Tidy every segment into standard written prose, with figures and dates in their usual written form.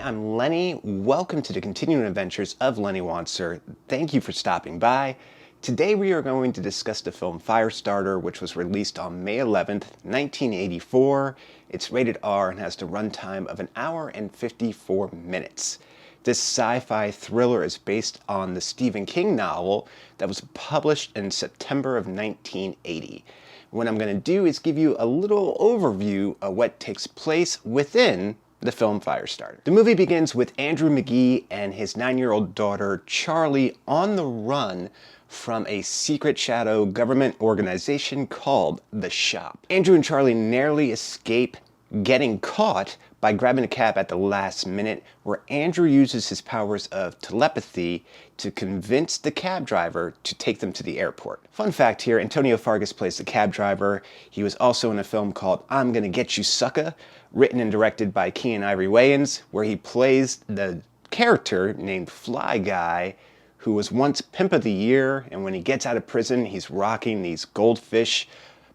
I'm Lenny. Welcome to the continuing adventures of Lenny Wanser. Thank you for stopping by. Today we are going to discuss the film Firestarter, which was released on May 11th, 1984. It's rated R and has the runtime of 1 hour and 54 minutes. This sci-fi thriller is based on the Stephen King novel that was published in September of 1980. What I'm going to do is give you a little overview of what takes place within the film Firestarter. The movie begins with Andrew McGee and his 9-year-old daughter Charlie on the run from a secret shadow government organization called The Shop. Andrew and Charlie narrowly escape getting caught by grabbing a cab at the last minute, where Andrew uses his powers of telepathy to convince the cab driver to take them to the airport. Fun fact here, Antonio Fargas plays the cab driver. He was also in a film called I'm Gonna Get You Sucker, written and directed by Keenen Ivory Wayans, where he plays the character named Fly Guy, who was once Pimp of the Year, and when he gets out of prison, he's rocking these goldfish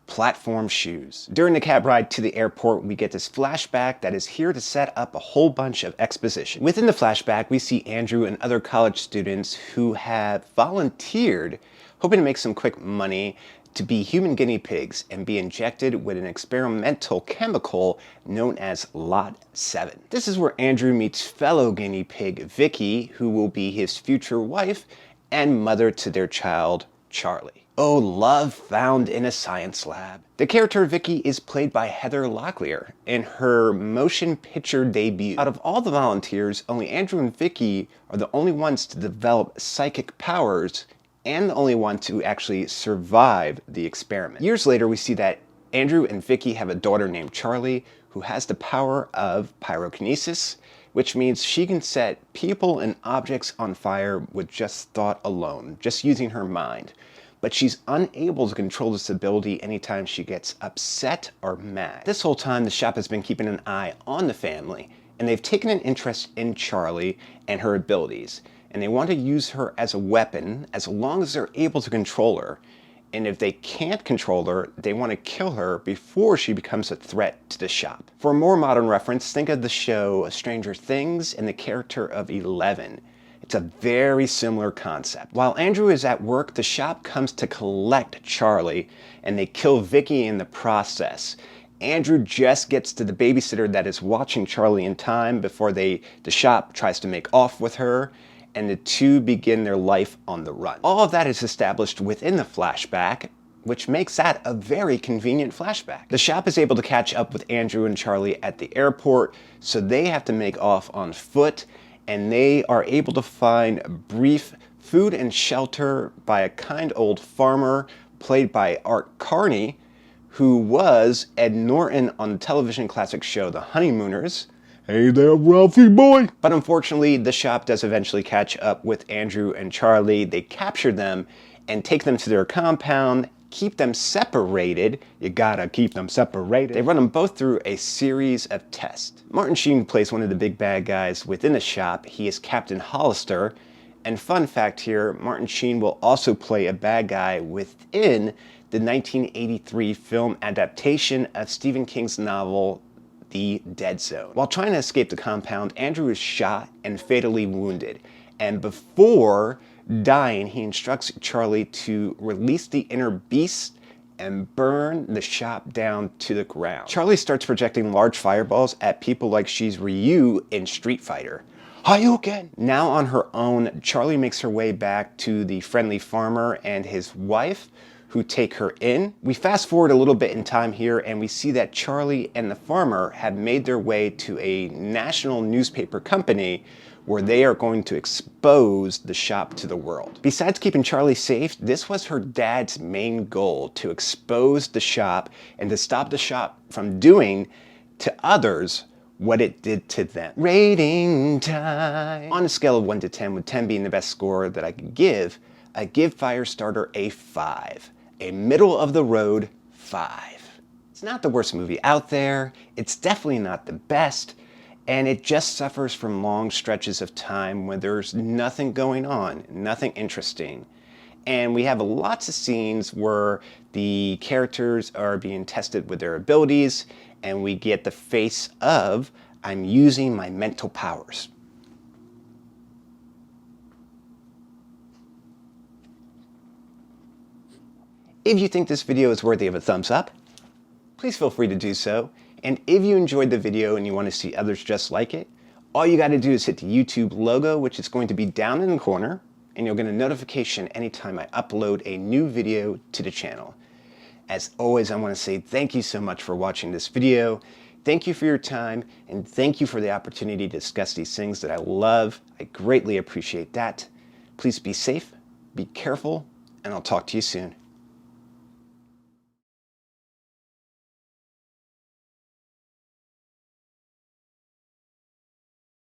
platform shoes. During the cab ride to the airport, we get this flashback that is here to set up a whole bunch of exposition. Within the flashback, we see Andrew and other college students who have volunteered, hoping to make some quick money, to be human guinea pigs and be injected with an experimental chemical known as Lot 7. This is where Andrew meets fellow guinea pig Vicky, who will be his future wife and mother to their child, Charlie. Oh, love found in a science lab. The character Vicky is played by Heather Locklear in her motion picture debut. Out of all the volunteers, only Andrew and Vicky are the only ones to develop psychic powers and the only one to actually survive the experiment. Years later, we see that Andrew and Vicky have a daughter named Charlie who has the power of pyrokinesis, which means she can set people and objects on fire with just thought alone, just using her mind. But she's unable to control this ability anytime she gets upset or mad. This whole time, the shop has been keeping an eye on the family, and they've taken an interest in Charlie and her abilities, and they want to use her as a weapon as long as they're able to control her. And if they can't control her, they want to kill her before she becomes a threat to the shop. For a more modern reference, think of the show Stranger Things and the character of Eleven. It's a very similar concept. While Andrew is at work, the shop comes to collect Charlie, and they kill Vicky in the process. Andrew just gets to the babysitter that is watching Charlie in time before the shop tries to make off with her, and the two begin their life on the run. All of that is established within the flashback, which makes that a very convenient flashback. The shop is able to catch up with Andrew and Charlie at the airport, so they have to make off on foot, and they are able to find brief food and shelter by a kind old farmer played by Art Carney, who was Ed Norton on the television classic show The Honeymooners. Hey there, Ralphie boy! But unfortunately, the shop does eventually catch up with Andrew and Charlie. They capture them and take them to their compound, keep them separated. You gotta keep them separated. They run them both through a series of tests. Martin Sheen plays one of the big bad guys within the shop. He is Captain Hollister. And fun fact here, Martin Sheen will also play a bad guy within the 1983 film adaptation of Stephen King's novel, The Dead Zone. While trying to escape the compound, Andrew is shot and fatally wounded. And before dying, he instructs Charlie to release the inner beast and burn the shop down to the ground. Charlie starts projecting large fireballs at people like she's Ryu in Street Fighter. Hadouken! Now on her own, Charlie makes her way back to the friendly farmer and his wife, who take her in. We fast forward a little bit in time here, and we see that Charlie and the farmer have made their way to a national newspaper company where they are going to expose the shop to the world. Besides keeping Charlie safe, this was her dad's main goal, to expose the shop and to stop the shop from doing to others what it did to them. Rating time. On a scale of 1 to 10, with 10 being the best score that I could give, I give Firestarter a 5. A middle of the road 5. It's not the worst movie out there. It's definitely not the best. And it just suffers from long stretches of time when there's nothing going on, nothing interesting. And we have lots of scenes where the characters are being tested with their abilities, and we get the face of I'm using my mental powers. If you think this video is worthy of a thumbs up, please feel free to do so. And if you enjoyed the video and you want to see others just like it, all you got to do is hit the YouTube logo, which is going to be down in the corner, and you'll get a notification anytime I upload a new video to the channel. As always, I want to say thank you so much for watching this video. Thank you for your time, and thank you for the opportunity to discuss these things that I love. I greatly appreciate that. Please be safe, be careful, and I'll talk to you soon.